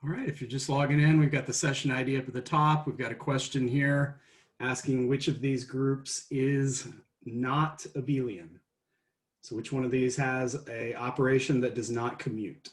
All right, if you're just logging in, we've got the session ID up at the top. We've got a question here asking which of these groups is not abelian. So which one of these has an operation that does not commute?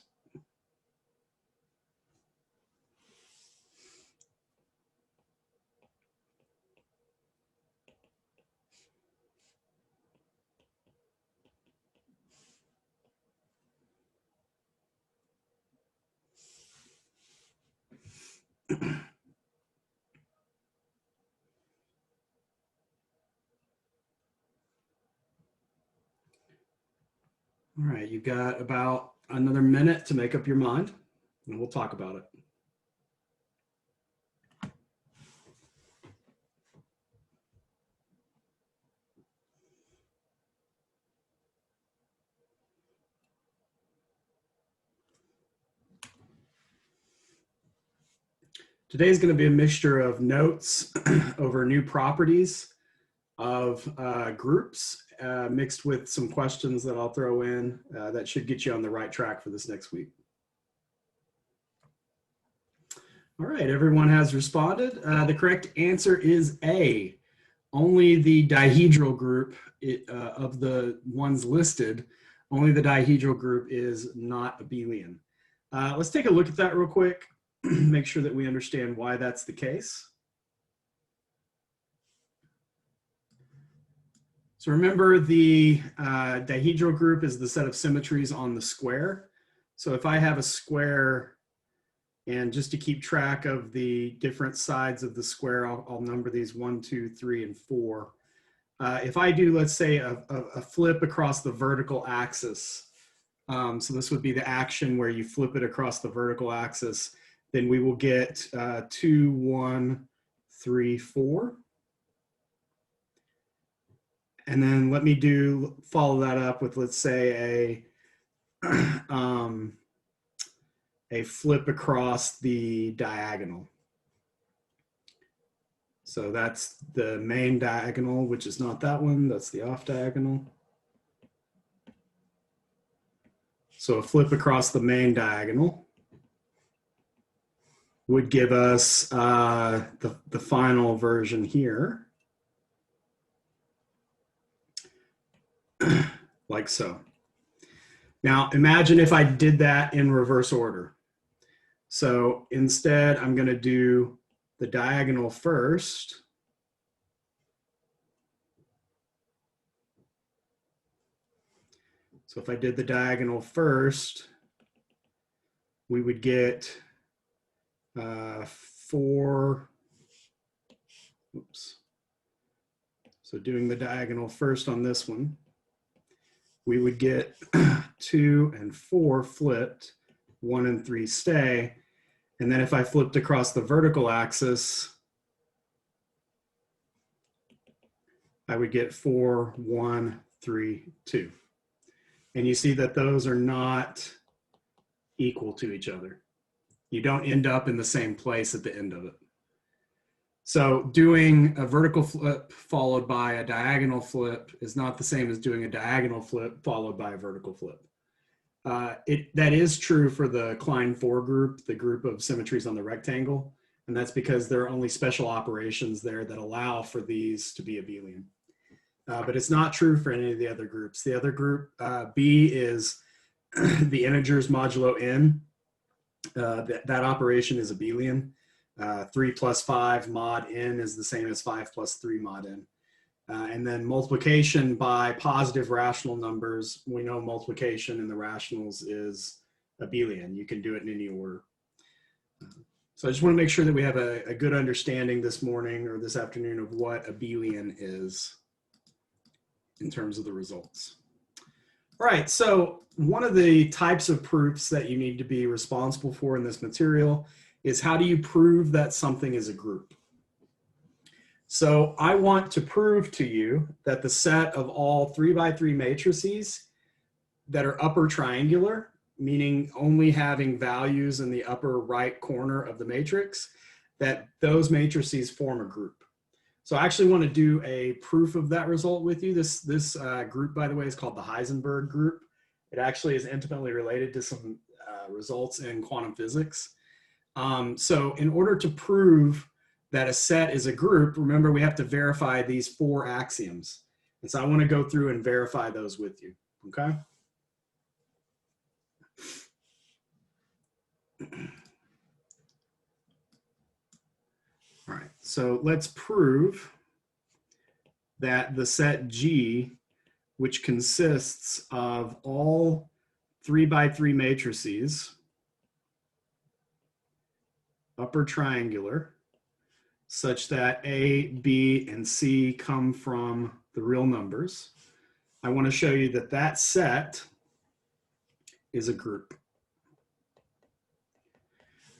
All right, you've got about another minute to make up your mind, and we'll talk about it. Today's going to be a mixture of notes over new properties of groups mixed with some questions that I'll throw in that should get you on the right track for this next week. All right, everyone has responded. The correct answer is A. Only the dihedral group of the ones listed, only the dihedral group is not abelian. Let's take a look at that real quick, make sure that we understand why that's the case. So remember, the dihedral group is the set of symmetries on the square. So if I have a square, and just to keep track of the different sides of the square, I'll number these 1, 2, 3, and 4. If I do, let's say, a flip across the vertical axis, so this would be the action where you flip it across the vertical axis, then we will get 2, 1, 3, 4. And then let me follow that up with, let's say, a flip across the diagonal. So that's the main diagonal, which is not that one, that's the off diagonal. So a flip across the main diagonal would give us the final version here, like so. Now imagine if I did that in reverse order. So instead, I'm going to do the diagonal first. So if I did the diagonal first, we would get 4. Oops. So doing the diagonal first on this one, we would get 2 and 4 flipped, 1 and 3 stay. And then if I flipped across the vertical axis, I would get 4, 1, 3, 2. And you see that those are not equal to each other. You don't end up in the same place at the end of it. So doing a vertical flip followed by a diagonal flip is not the same as doing a diagonal flip followed by a vertical flip. That is true for the Klein 4 group, the group of symmetries on the rectangle, and that's because there are only special operations there that allow for these to be abelian. But it's not true for any of the other groups. The other group, B, is the integers modulo n. That operation is abelian. 3 plus 5 mod n is the same as 5 plus 3 mod n. And then multiplication by positive rational numbers, we know multiplication in the rationals is abelian. You can do it in any order. So I just want to make sure that we have a good understanding this morning or this afternoon of what abelian is in terms of the results. All right, so one of the types of proofs that you need to be responsible for in this material is how do you prove that something is a group? So I want to prove to you that the set of all 3x3 matrices that are upper triangular, meaning only having values in the upper right corner of the matrix, that those matrices form a group. So I actually want to do a proof of that result with you. This group, by the way, is called the Heisenberg group. It actually is intimately related to some results in quantum physics. So in order to prove that a set is a group, remember we have to verify these 4 axioms. And so I want to go through and verify those with you, okay? All right, so let's prove that the set G, which consists of all 3x3 matrices, upper triangular, such that A, B, and C come from the real numbers. I want to show you that that set is a group.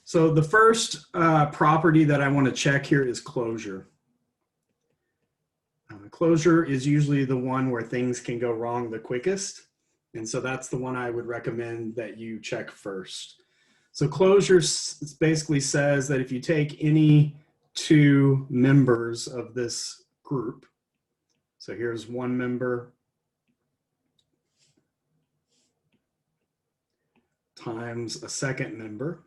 So the first property that I want to check here is closure. Closure is usually the one where things can go wrong the quickest. And so that's the one I would recommend that you check first. So closure basically says that if you take any 2 members of this group, so here's one member times a second member,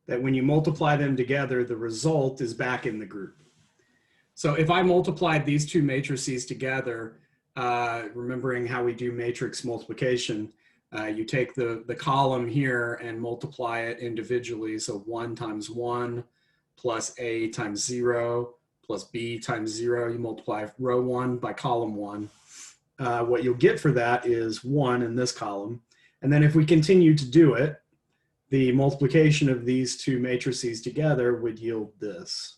that when you multiply them together, the result is back in the group. So if I multiplied these 2 matrices together, remembering how we do matrix multiplication, you take the column here and multiply it individually. So 1 times 1 plus A times 0 plus B times 0. You multiply row 1 by column 1. What you'll get for that is 1 in this column. And then if we continue to do it, the multiplication of these 2 matrices together would yield this.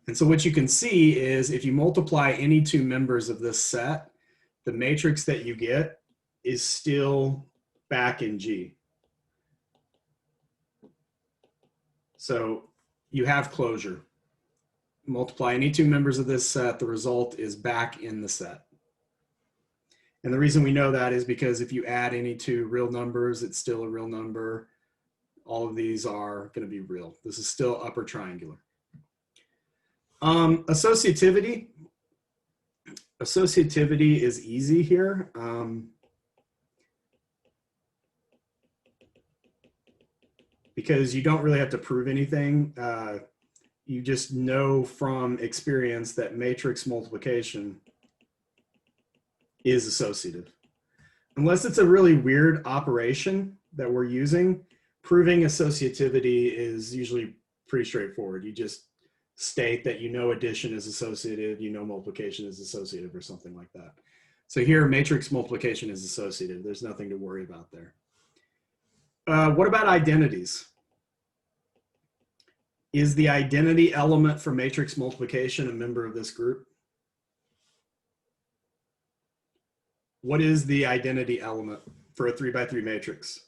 And so what you can see is if you multiply any 2 members of this set, the matrix that you get is still back in G. So you have closure. Multiply any 2 members of this set, the result is back in the set. And the reason we know that is because if you add any 2 real numbers, it's still a real number. All of these are going to be real. This is still upper triangular. Associativity. Associativity is easy here. Because you don't really have to prove anything. You just know from experience that matrix multiplication is associative. Unless it's a really weird operation that we're using, proving associativity is usually pretty straightforward. You just state that you know addition is associative, you know multiplication is associative or something like that. So here matrix multiplication is associative. There's nothing to worry about there. What about identities? Is the identity element for matrix multiplication a member of this group? What is the identity element for a 3x3 matrix?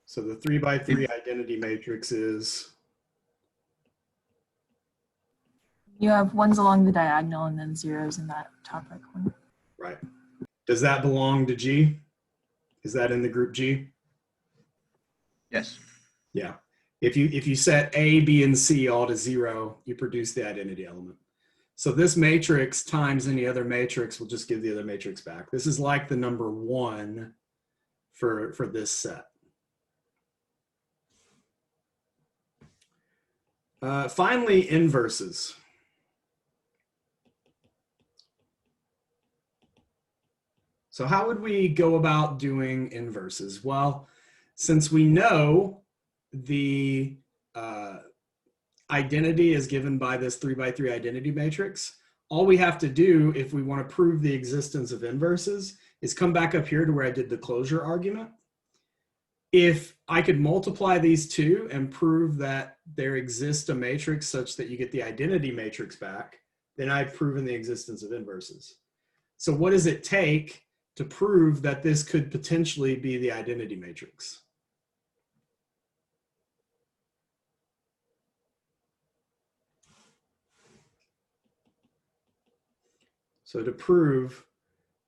So the 3x3 identity matrix is? You have 1s along the diagonal and then 0s in that top right corner. Right. Does that belong to G? Is that in the group G? Yes. Yeah. If you set A, B, and C all to 0, you produce the identity element. So this matrix times any other matrix will just give the other matrix back. This is like the number 1 for this set. Finally, inverses. So how would we go about doing inverses? Well, since we know the identity is given by this 3x3 identity matrix, all we have to do if we want to prove the existence of inverses is come back up here to where I did the closure argument. If I could multiply these 2 and prove that there exists a matrix such that you get the identity matrix back, then I've proven the existence of inverses. So what does it take to prove that this could potentially be the identity matrix? So to prove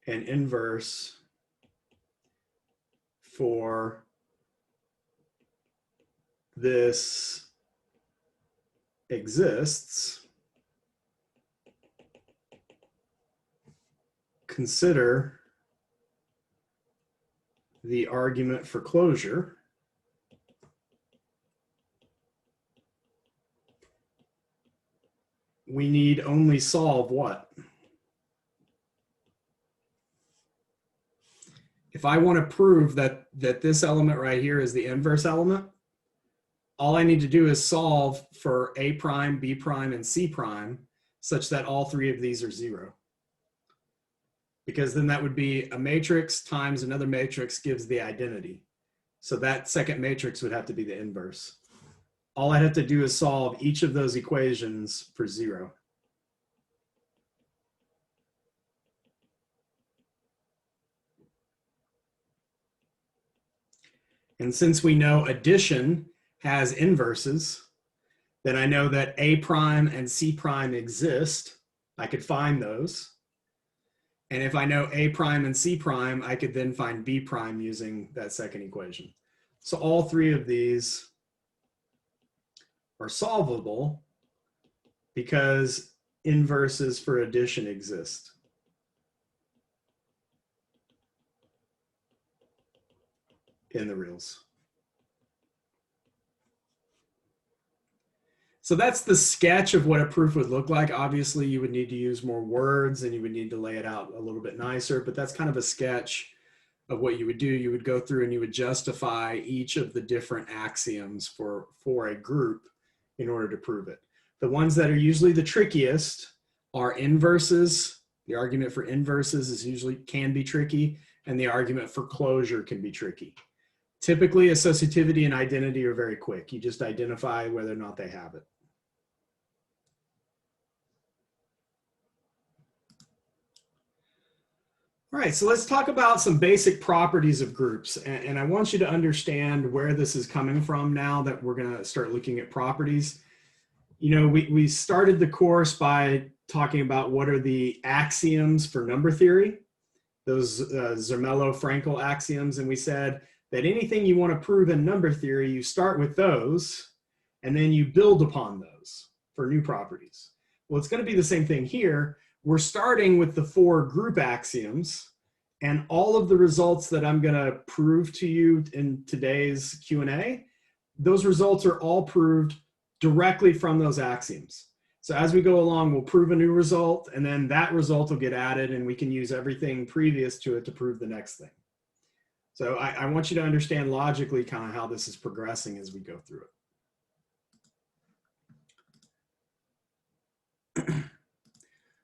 an inverse for this exists, consider the argument for closure. We need only solve what? If I want to prove that this element right here is the inverse element, all I need to do is solve for A prime, B prime, and C prime such that all three of these are 0. Because then that would be a matrix times another matrix gives the identity. So that second matrix would have to be the inverse. All I have to do is solve each of those equations for 0. And since we know addition has inverses, then I know that A prime and C prime exist. I could find those. And if I know A prime and C prime, I could then find B prime using that second equation. So all three of these are solvable because inverses for addition exist. In the reals. So that's the sketch of what a proof would look like. Obviously, you would need to use more words and you would need to lay it out a little bit nicer, but that's kind of a sketch of what you would do. You would go through and you would justify each of the different axioms for a group in order to prove it. The ones that are usually the trickiest are inverses. The argument for inverses is usually can be tricky, and the argument for closure can be tricky. Typically, associativity and identity are very quick. You just identify whether or not they have it. All right, so let's talk about some basic properties of groups. And I want you to understand where this is coming from now that we're going to start looking at properties. You know, we started the course by talking about what are the axioms for number theory, those Zermelo-Frankel axioms, and we said that anything you want to prove in number theory, you start with those, and then you build upon those for new properties. Well, it's going to be the same thing here. We're starting with the 4 group axioms, and all of the results that I'm going to prove to you in today's Q&A, those results are all proved directly from those axioms. So as we go along, we'll prove a new result, and then that result will get added, and we can use everything previous to it to prove the next thing. So I want you to understand logically kind of how this is progressing as we go through it.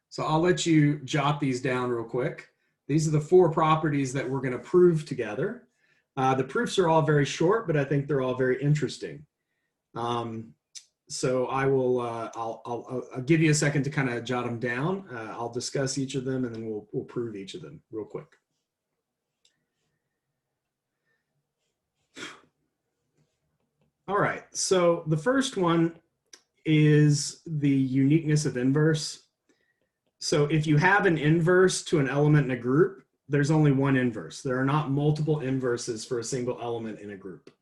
So I'll let you jot these down real quick. These are the 4 properties that we're going to prove together. The proofs are all very short, but I think they're all very interesting. So I will, I'll give you a second to kind of jot them down. I'll discuss each of them, and then we'll prove each of them real quick. All right, so the first one is the uniqueness of inverse. So if you have an inverse to an element in a group, there's only one inverse. There are not multiple inverses for a single element in a group.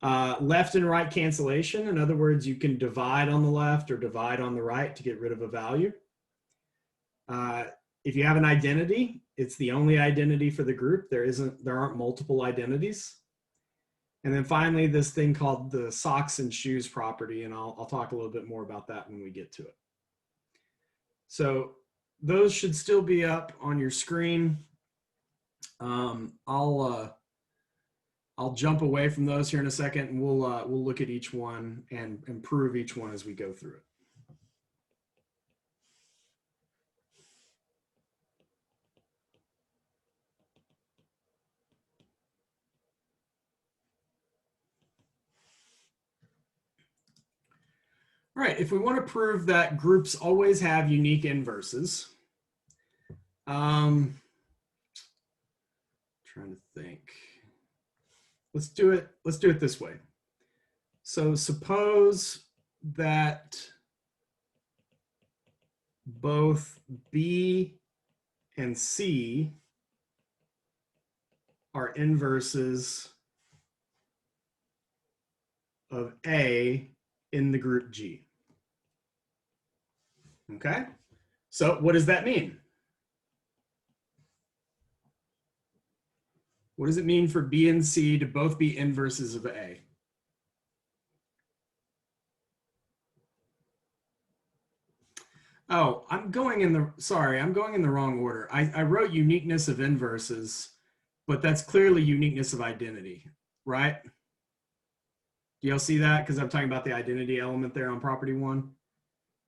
Left and right cancellation. In other words, you can divide on the left or divide on the right to get rid of a value. If you have an identity, it's the only identity for the group. There aren't multiple identities. And then finally, this thing called the socks and shoes property, and I'll talk a little bit more about that when we get to it. So those should still be up on your screen. I'll jump away from those here in a second, and we'll look at each one and improve each one as we go through it. All right, if we want to prove that groups always have unique inverses, trying to think. Let's do it this way. So suppose that both B and C are inverses of A in the group G. Okay, so what does that mean? What does it mean for B and C to both be inverses of A? Oh, I'm going in the wrong order. I wrote uniqueness of inverses, but that's clearly uniqueness of identity, right? Do y'all see that? Because I'm talking about the identity element there on property one.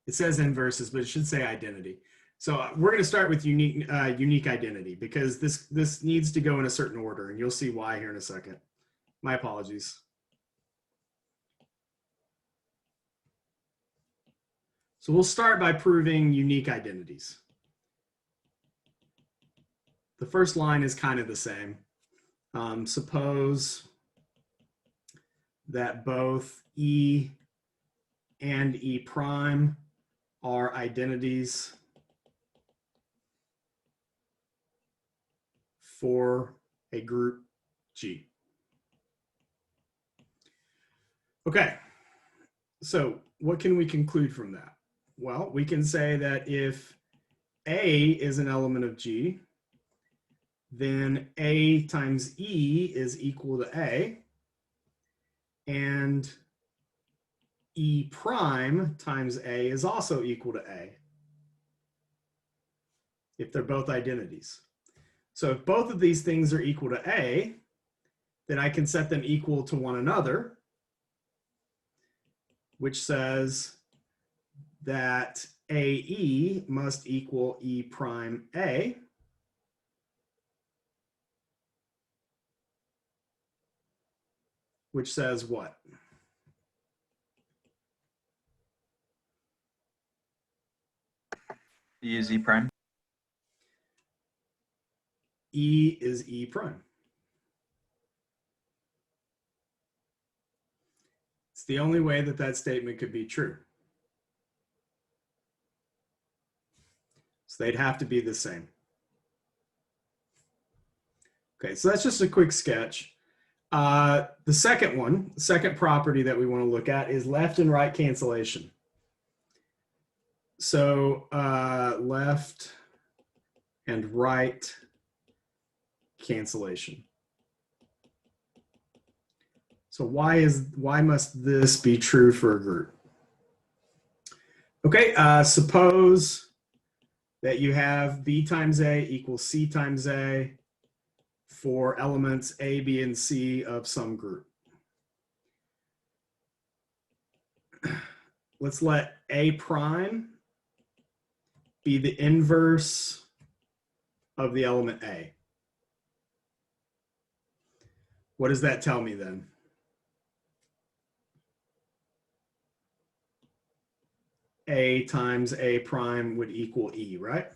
It says inverses, but it should say identity. So we're going to start with unique identity because this needs to go in a certain order, and you'll see why here in a second. My apologies. So we'll start by proving unique identities. The first line is kind of the same. Suppose that both E and E prime are identities for a group G. Okay, so what can we conclude from that? Well, we can say that if A is an element of G, then A times E is equal to A, and E prime times A is also equal to A, if they're both identities. So if both of these things are equal to A, then I can set them equal to one another, which says that AE must equal E prime A. Which says what? E is E prime. E is E prime. It's the only way that that statement could be true. So they'd have to be the same. Okay, so that's just a quick sketch. The second property that we want to look at is left and right cancellation. So left and right cancellation. So why must this be true for a group? Okay, suppose that you have B times A equals C times A for elements A, B, and C of some group. Let's let A prime be the inverse of the element A. What does that tell me then? A times A prime would equal E, right?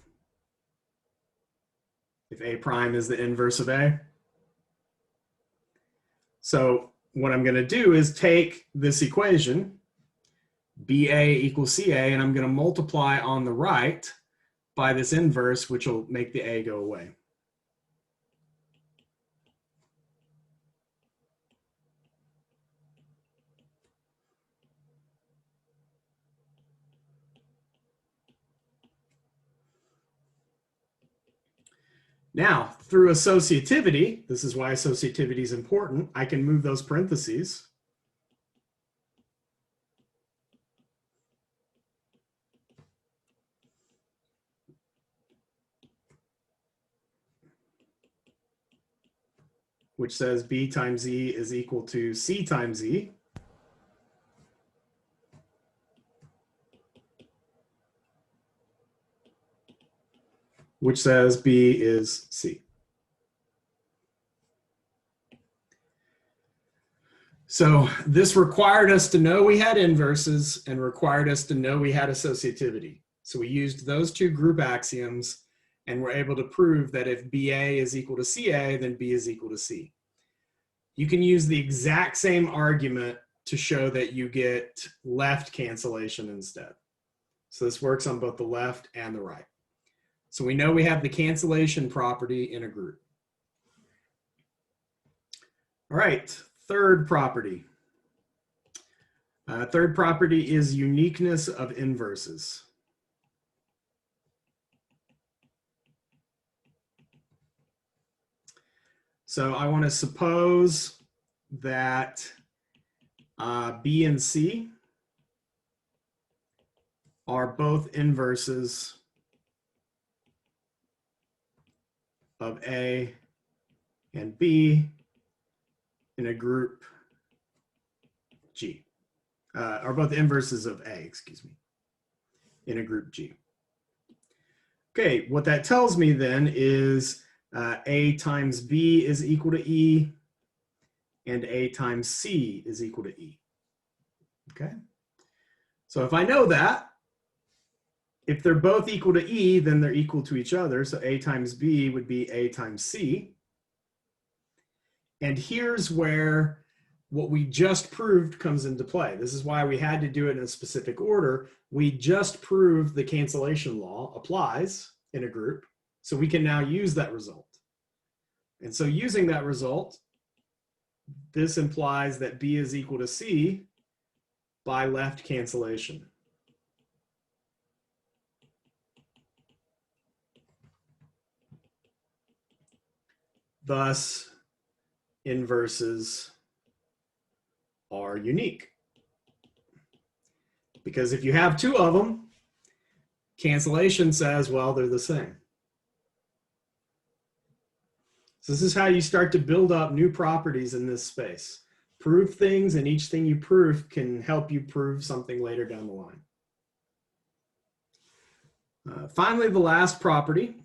If A prime is the inverse of A. So what I'm going to do is take this equation, BA equals CA, and I'm going to multiply on the right by this inverse, which will make the A go away. Now, through associativity, this is why associativity is important, I can move those parentheses. Which says B times E is equal to C times E. Which says B is C. So this required us to know we had inverses and required us to know we had associativity. So we used those two group axioms and we're able to prove that if BA is equal to CA, then B is equal to C. You can use the exact same argument to show that you get left cancellation instead. So this works on both the left and the right. So we know we have the cancellation property in a group. All right, third property. Third property is uniqueness of inverses. So I want to suppose that B and C are both inverses of A and B in a group G. Are both inverses of A, excuse me, in a group G. Okay, what that tells me then is A times B is equal to E, and A times C is equal to E. Okay, so if I know that, if they're both equal to E, then they're equal to each other. So A times B would be A times C. And here's where what we just proved comes into play. This is why we had to do it in a specific order. We just proved the cancellation law applies in a group. So we can now use that result. And so using that result, this implies that B is equal to C by left cancellation. Thus, inverses are unique. Because if you have two of them, cancellation says, well, they're the same. So this is how you start to build up new properties in this space. Prove things, and each thing you prove can help you prove something later down the line. Finally, the last property,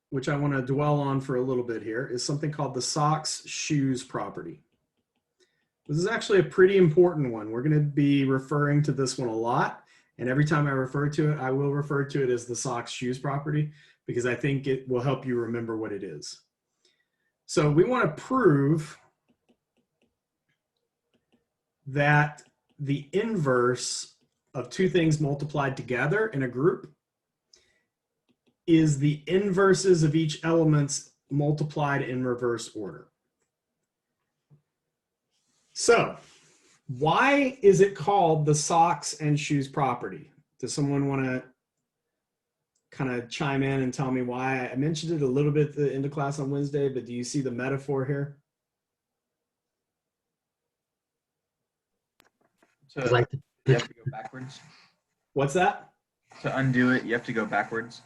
which I want to dwell on for a little bit here, is something called the socks-shoes property. This is actually a pretty important one. We're going to be referring to this one a lot, and every time I refer to it, I will refer to it as the socks-shoes property, because I think it will help you remember what it is. So we want to prove that the inverse of two things multiplied together in a group is the inverses of each element multiplied in reverse order. So why is it called the socks and shoes property? Does someone want to kind of chime in and tell me why? I mentioned it a little bit in the class on Wednesday, but do you see the metaphor here? So I'd like to you have to go backwards. What's that? To undo it, you have to go backwards.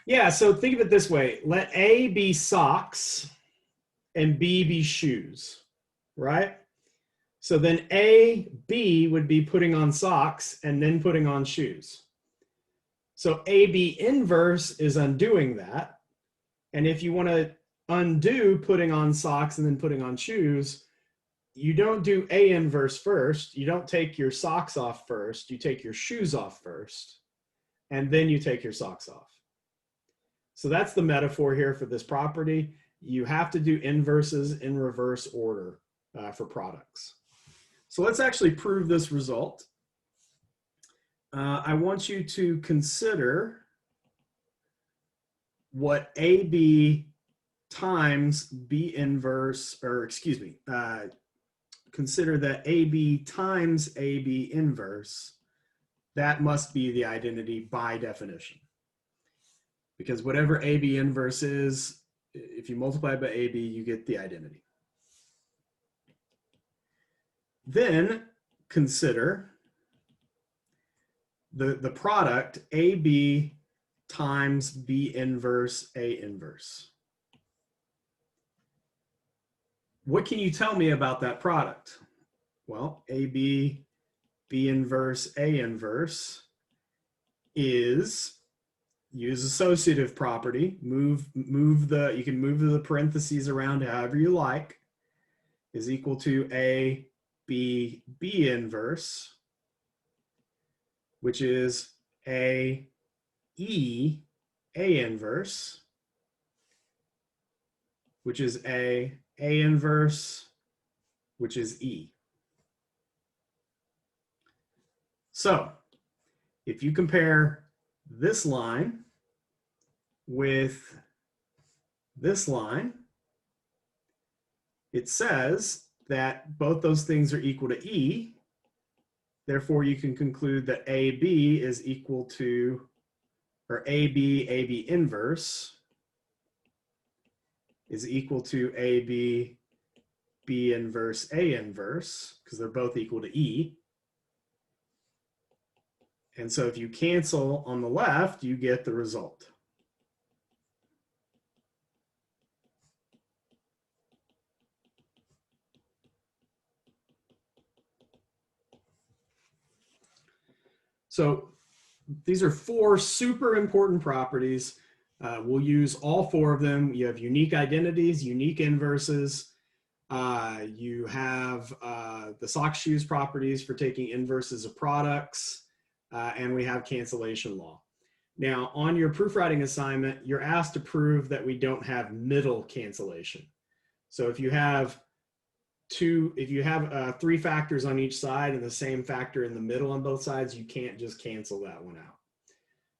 Yeah, so think of it this way. Let A be socks and B be shoes, right? So then A, B would be putting on socks and then putting on shoes. So AB inverse is undoing that. And if you want to undo putting on socks and then putting on shoes, you don't do A inverse first. You don't take your socks off first. You take your shoes off first, and then you take your socks off. So that's the metaphor here for this property. You have to do inverses in reverse order for products. So let's actually prove this result. I want you to consider what AB times B inverse, or excuse me, consider that AB times AB inverse, that must be the identity by definition. Because whatever AB inverse is, if you multiply by AB, you get the identity. Then consider the product AB times B inverse A inverse. What can you tell me about that product? Well, AB B inverse A inverse is, use associative property, you can move the parentheses around however you like, is equal to A B B inverse, which is A E A inverse, which is A inverse, which is E. So if you compare this line with this line, it says that both those things are equal to E, Therefore, you can conclude that AB is equal to, or AB inverse is equal to AB, B inverse, A inverse, because they're both equal to E. And so if you cancel on the left, you get the result. So these are 4 super important properties. We'll use all 4 of them. You have unique identities, unique inverses. You have the sock shoes properties for taking inverses of products. And we have cancellation law. Now, on your proofwriting assignment, you're asked to prove that we don't have middle cancellation. So if you have 3 factors on each side and the same factor in the middle on both sides, you can't just cancel that one out.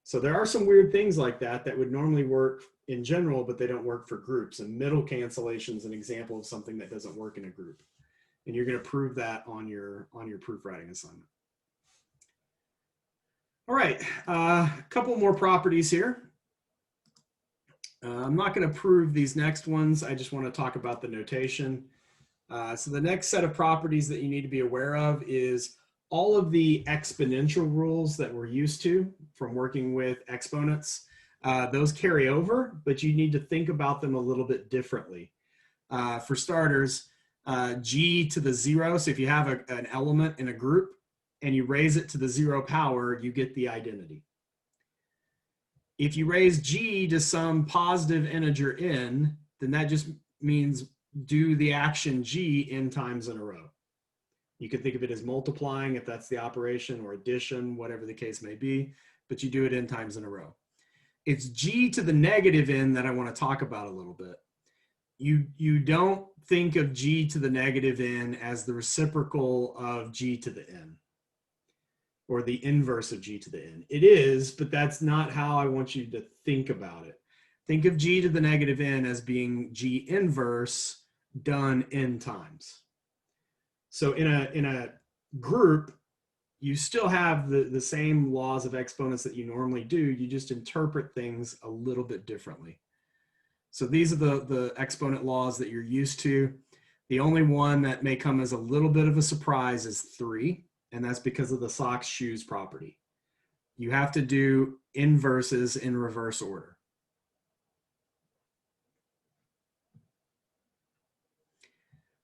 So there are some weird things like that that would normally work in general, but they don't work for groups. And middle cancellation is an example of something that doesn't work in a group. And you're going to prove that on your proofwriting assignment. All right, a couple more properties here. I'm not going to prove these next ones. I just want to talk about the notation. So the next set of properties that you need to be aware of is all of the exponential rules that we're used to from working with exponents. Those carry over, but you need to think about them a little bit differently. For starters, g to the 0, so if you have an element in a group and you raise it to the 0 power, you get the identity. If you raise g to some positive integer n, then that just means do the action g n times in a row. You can think of it as multiplying if that's the operation, or addition, whatever the case may be, but you do it n times in a row. It's g to the negative n that I want to talk about a little bit. You don't think of g to the negative n as the reciprocal of g to the n, or the inverse of g to the n. It is, but that's not how I want you to think about it. Think of g to the negative n as being g inverse done n times. So in a group, you still have the same laws of exponents that you normally do. You just interpret things a little bit differently. So these are the exponent laws that you're used to. The only one that may come as a little bit of a surprise is 3, and that's because of the socks shoes property. You have to do inverses in reverse order.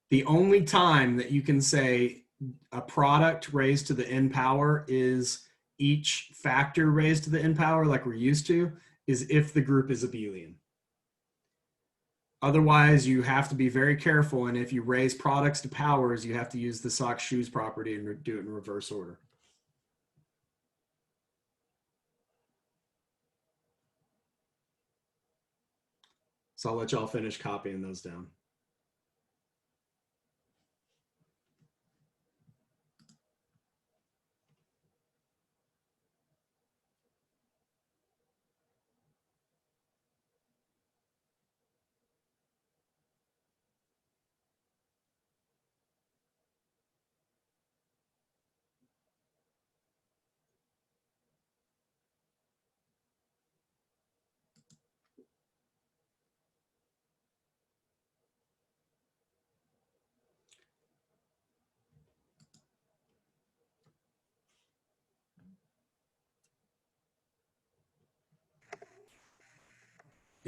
The only time that you can say a product raised to the n power is each factor raised to the n power, like we're used to, is if the group is abelian. Otherwise, you have to be very careful, and if you raise products to powers, you have to use the sock shoes property and do it in reverse order. So I'll let y'all finish copying those down.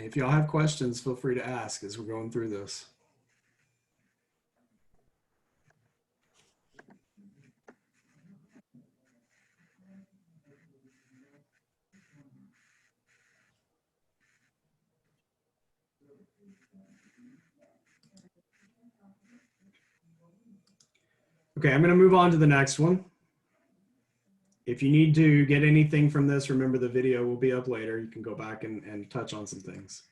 If y'all have questions, feel free to ask as we're going through this. Okay, I'm going to move on to the next one. If you need to get anything from this, remember the video will be up later. You can go back and touch on some things.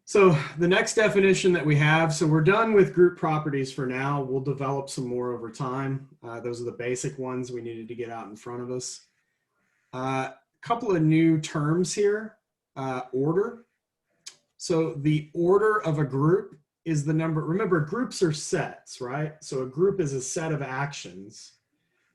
So the next definition that we have, so we're done with group properties for now. We'll develop some more over time. Those are the basic ones we needed to get out in front of us. A couple of new terms here, order. So the order of a group is the number. Remember, groups are sets, right? So a group is a set of actions.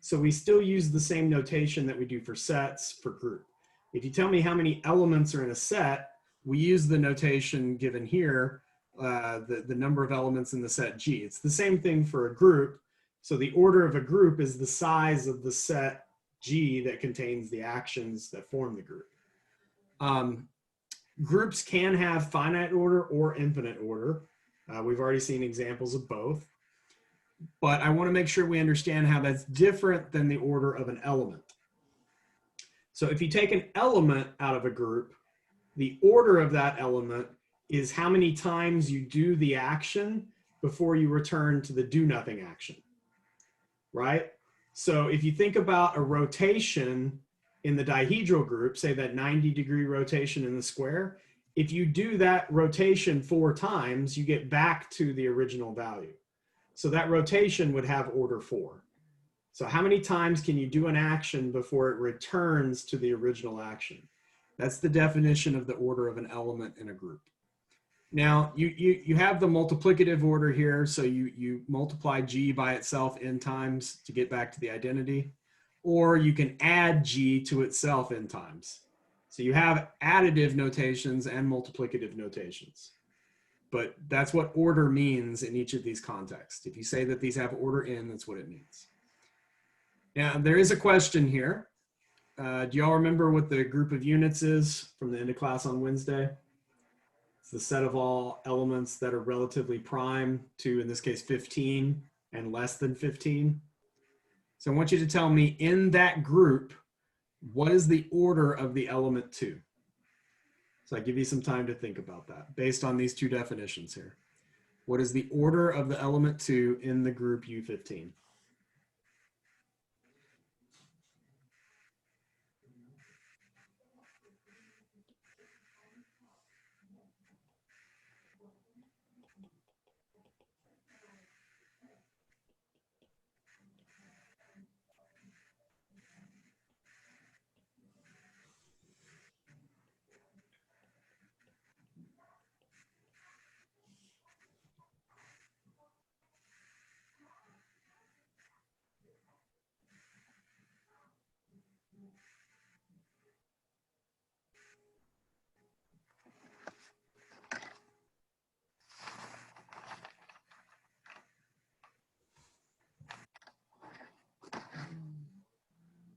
So we still use the same notation that we do for sets for group. If you tell me how many elements are in a set, we use the notation given here, the number of elements in the set G. It's the same thing for a group. So the order of a group is the size of the set G that contains the actions that form the group. Groups can have finite order or infinite order. We've already seen examples of both. But I want to make sure we understand how that's different than the order of an element. So if you take an element out of a group, the order of that element is how many times you do the action before you return to the do nothing action, right? So if you think about a rotation in the dihedral group, say that 90-degree rotation in the square, if you do that rotation 4 times, you get back to the original value. So that rotation would have order 4. So how many times can you do an action before it returns to the original action? That's the definition of the order of an element in a group. Now, you have the multiplicative order here, so you multiply G by itself n times to get back to the identity, or you can add G to itself n times. So you have additive notations and multiplicative notations. But that's what order means in each of these contexts. If you say that these have order n, that's what it means. Now, there is a question here. Do y'all remember what the group of units is from the end of class on Wednesday? It's the set of all elements that are relatively prime to, in this case, 15 and less than 15. So I want you to tell me in that group, what is the order of the element 2? So I give you some time to think about that based on these 2 definitions here. What is the order of the element 2 in the group U15?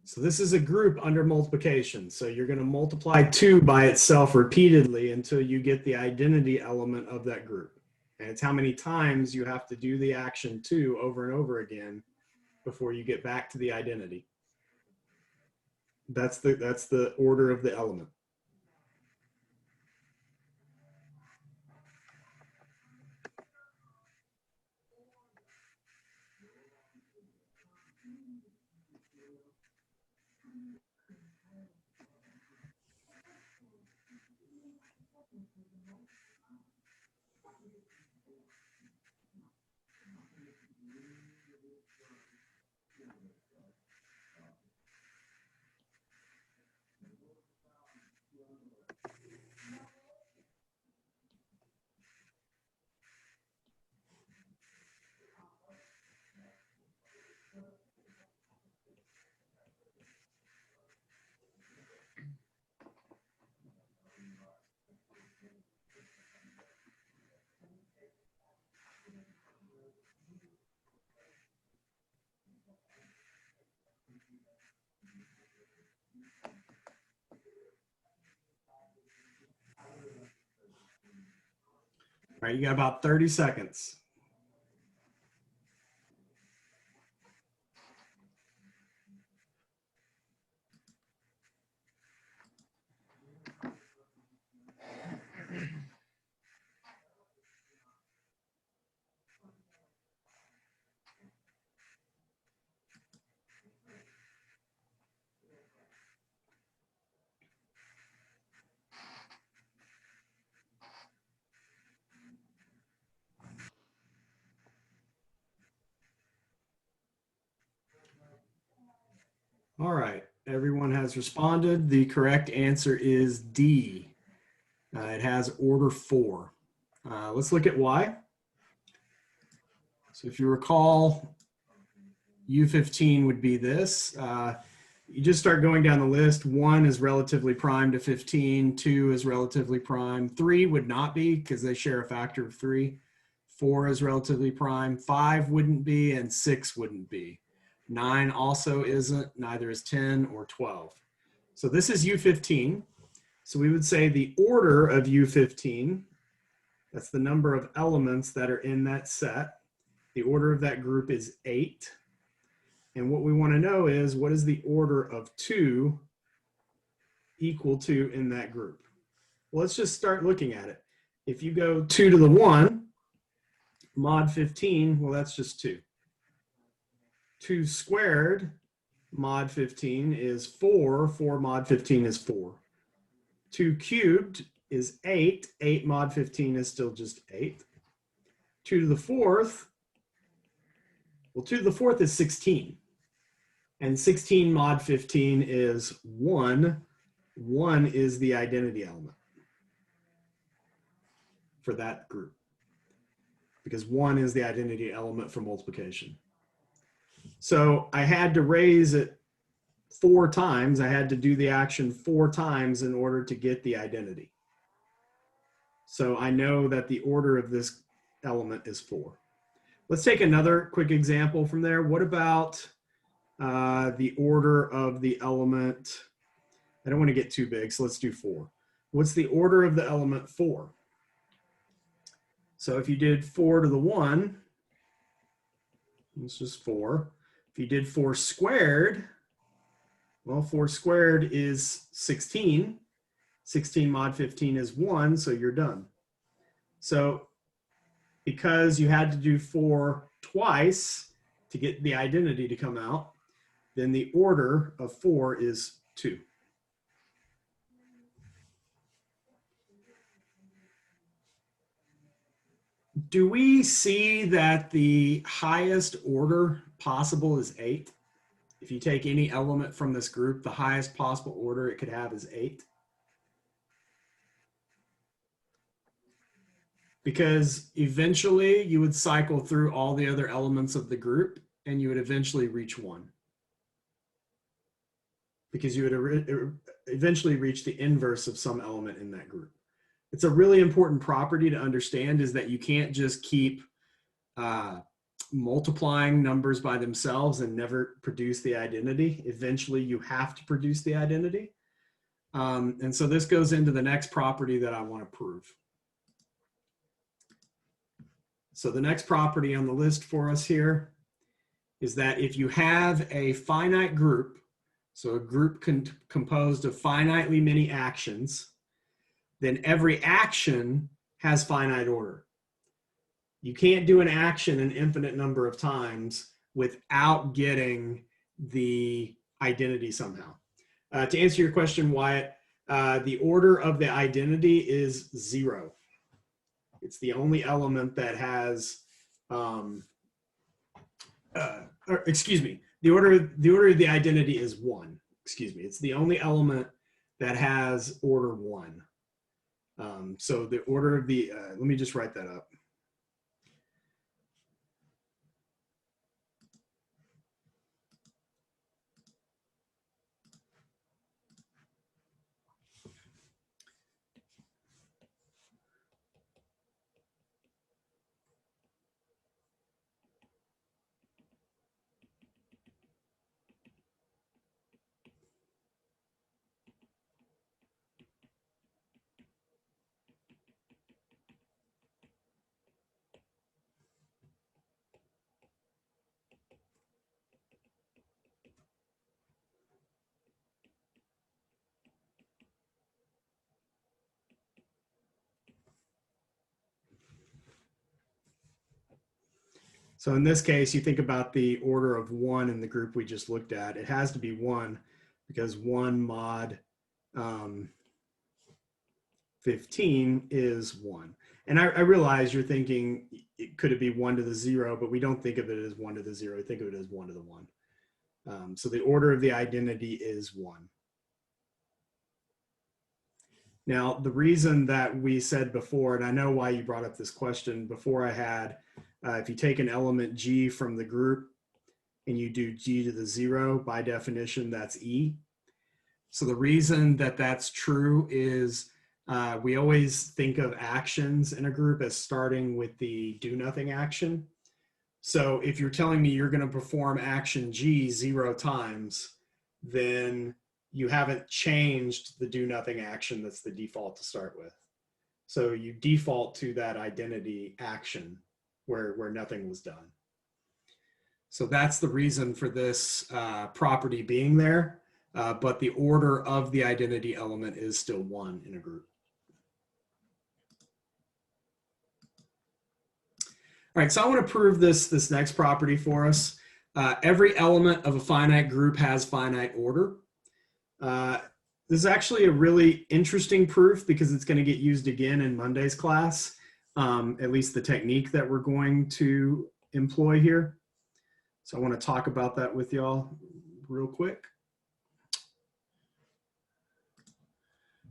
So this is a group under multiplication. So you're going to multiply 2 by itself repeatedly until you get the identity element of that group. And it's how many times you have to do the action 2 over and over again before you get back to the identity. That's the order of the element. All right, you got about 30 seconds. All right, everyone has responded. The correct answer is D. It has order 4. Let's look at why. So if you recall, U15 would be this. You just start going down the list. 1 is relatively prime to 15. 2 is relatively prime. 3 would not be because they share a factor of 3. 4 is relatively prime. 5 wouldn't be, and 6 wouldn't be. 9 also isn't, neither is 10 or 12. So this is U15. So we would say the order of U15, that's the number of elements that are in that set. The order of that group is 8. And what we want to know is, what is the order of 2 equal to in that group? Well, let's just start looking at it. If you go 2 to the 1, mod 15, well, that's just 2. 2 squared mod 15 is 4. 4 mod 15 is 4. 2 cubed is 8. 8 mod 15 is still just 8. 2 to the 4th, well, 2 to the 4th is 16. And 16 mod 15 is 1. 1 is the identity element for that group, because 1 is the identity element for multiplication. So I had to raise it 4 times. I had to do the action 4 times in order to get the identity. So I know that the order of this element is 4. Let's take another quick example from there. What about the order of the element? I don't want to get too big, so let's do 4. What's the order of the element 4? So if you did 4 to the 1, it's just 4. If you did 4 squared, well, 4 squared is 16. 16 mod 15 is 1, so you're done. So because you had to do 4 twice to get the identity to come out, then the order of 4 is 2. Do we see that the highest order possible is 8? If you take any element from this group, the highest possible order it could have is 8. Because eventually you would cycle through all the other elements of the group and you would eventually reach 1. Because you would eventually reach the inverse of some element in that group. It's a really important property to understand, is that you can't just keep multiplying numbers by themselves and never produce the identity. Eventually you have to produce the identity. And so this goes into the next property that I want to prove. So the next property on the list for us here is that if you have a finite group, so a group composed of finitely many actions, then every action has finite order. You can't do an action an infinite number of times without getting the identity somehow. To answer your question, Wyatt, the order of the identity is 0. It's the only element that has, excuse me, the order of the identity is 1. Excuse me, it's the only element that has order 1. So the order of the, let me just write that up. So in this case, you think about the order of 1 in the group we just looked at. It has to be 1 because 1 mod 15 is 1. And I realize you're thinking, could it be 1 to the 0? But we don't think of it as 1 to the 0. We think of it as 1 to the 1. So the order of the identity is 1. Now, the reason that we said before, and I know why you brought up this question, before I had, if you take an element G from the group and you do G to the 0, by definition, that's E. So the reason that that's true is we always think of actions in a group as starting with the do nothing action. So if you're telling me you're going to perform action G 0 times, then you haven't changed the do nothing action that's the default to start with. So you default to that identity action where nothing was done. So that's the reason for this property being there, but the order of the identity element is still 1 in a group. All right, so I want to prove this next property for us. Every element of a finite group has finite order. This is actually a really interesting proof because it's going to get used again in Monday's class, at least the technique that we're going to employ here. So I want to talk about that with y'all real quick.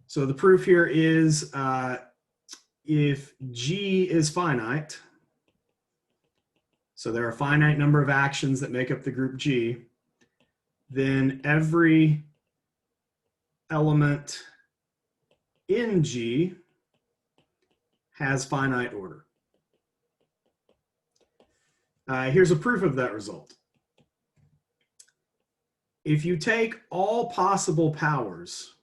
So the proof here is if G is finite, so there are a finite number of actions that make up the group G, then every element in G has finite order. Here's a proof of that result. If you take all possible powers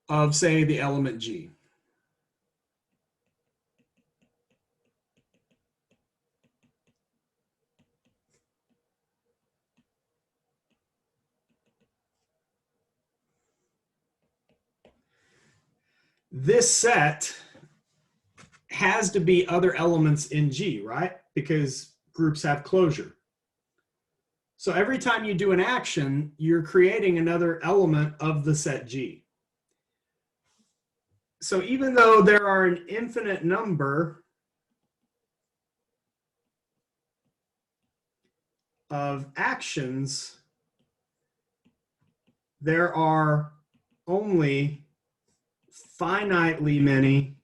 of, say, the element G, this set has to be other elements in G, right? Because groups have closure. So every time you do an action, you're creating another element of the set G. So even though there are an infinite number of actions, there are only finitely many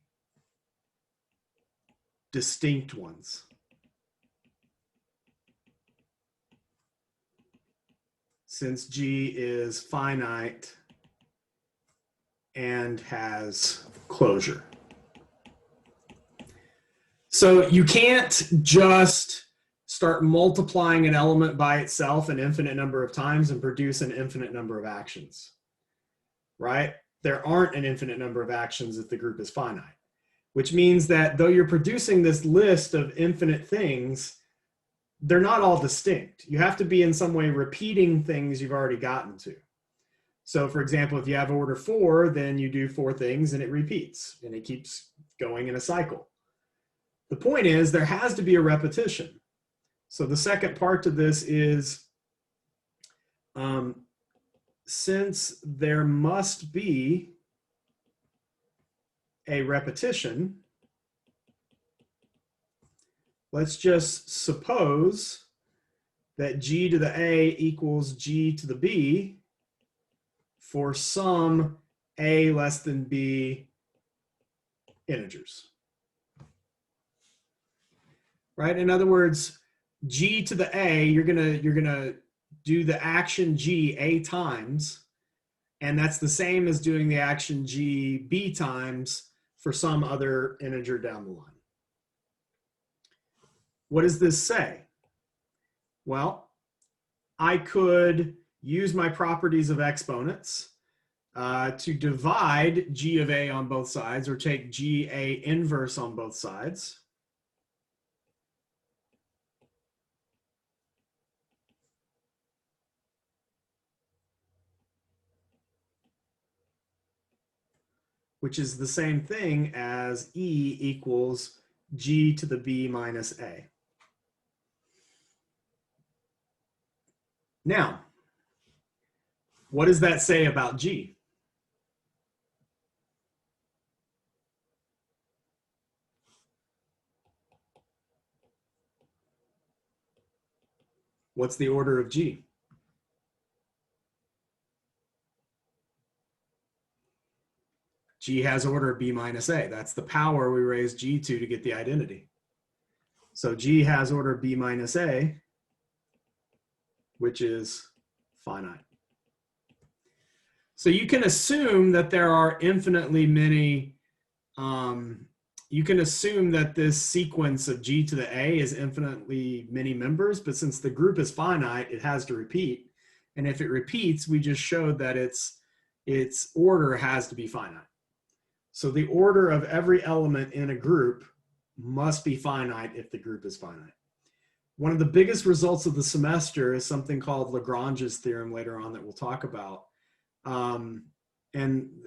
distinct ones. Since G is finite and has closure. So you can't just start multiplying an element by itself an infinite number of times and produce an infinite number of actions, right? There aren't an infinite number of actions if the group is finite, which means that though you're producing this list of infinite things, they're not all distinct. You have to be in some way repeating things you've already gotten to. So for example, if you have order 4, then you do 4 things and it repeats and it keeps going in a cycle. The point is there has to be a repetition. So the second part to this is since there must be a repetition, let's just suppose that G to the A equals G to the B for some A less than B integers. Right? In other words, G to the A, you're gonna do the action G A times, and that's the same as doing the action G B times for some other integer down the line. What does this say? Well, I could use my properties of exponents to divide G of A on both sides, or take G A inverse on both sides. Which is the same thing as E equals G to the B minus A. Now, what does that say about G? What's the order of G? G has order B minus A. That's the power we raise G to get the identity. So G has order B minus A, which is finite. So you can assume that there are infinitely many, you can assume that this sequence of G to the A is infinitely many members, but since the group is finite, it has to repeat. And if it repeats, we just showed that its order has to be finite. So the order of every element in a group must be finite if the group is finite. One of the biggest results of the semester is something called Lagrange's theorem later on that we'll talk about. And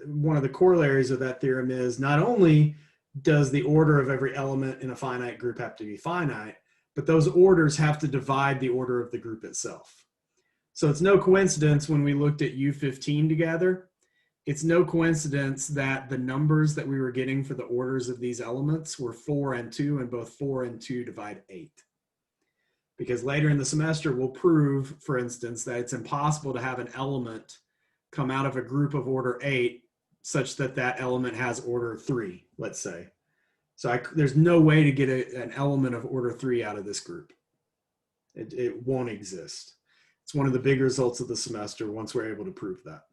one of the corollaries of that theorem is not only does the order of every element in a finite group have to be finite, but those orders have to divide the order of the group itself. So it's no coincidence when we looked at U15 together, it's no coincidence that the numbers that we were getting for the orders of these elements were 4 and 2, and both 4 and 2 divide 8. Because later in the semester, we'll prove, for instance, that it's impossible to have an element come out of a group of order 8 such that that element has order 3, let's say. So there's no way to get an element of order 3 out of this group. It won't exist. It's one of the big results of the semester once we're able to prove that.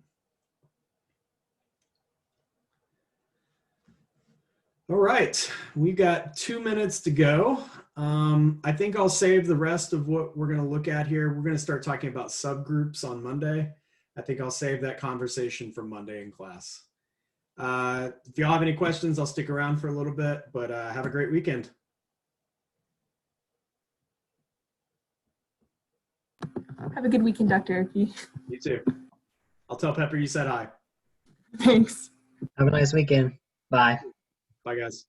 All right, we've got 2 minutes to go. I think I'll save the rest of what we're going to look at here. We're going to start talking about subgroups on Monday. I think I'll save that conversation for Monday in class. If y'all have any questions, I'll stick around for a little bit, but have a great weekend. Have a good weekend, Dr. Oki. You too. I'll tell Pepper you said hi. Thanks. Have a nice weekend. Bye. Bye, guys.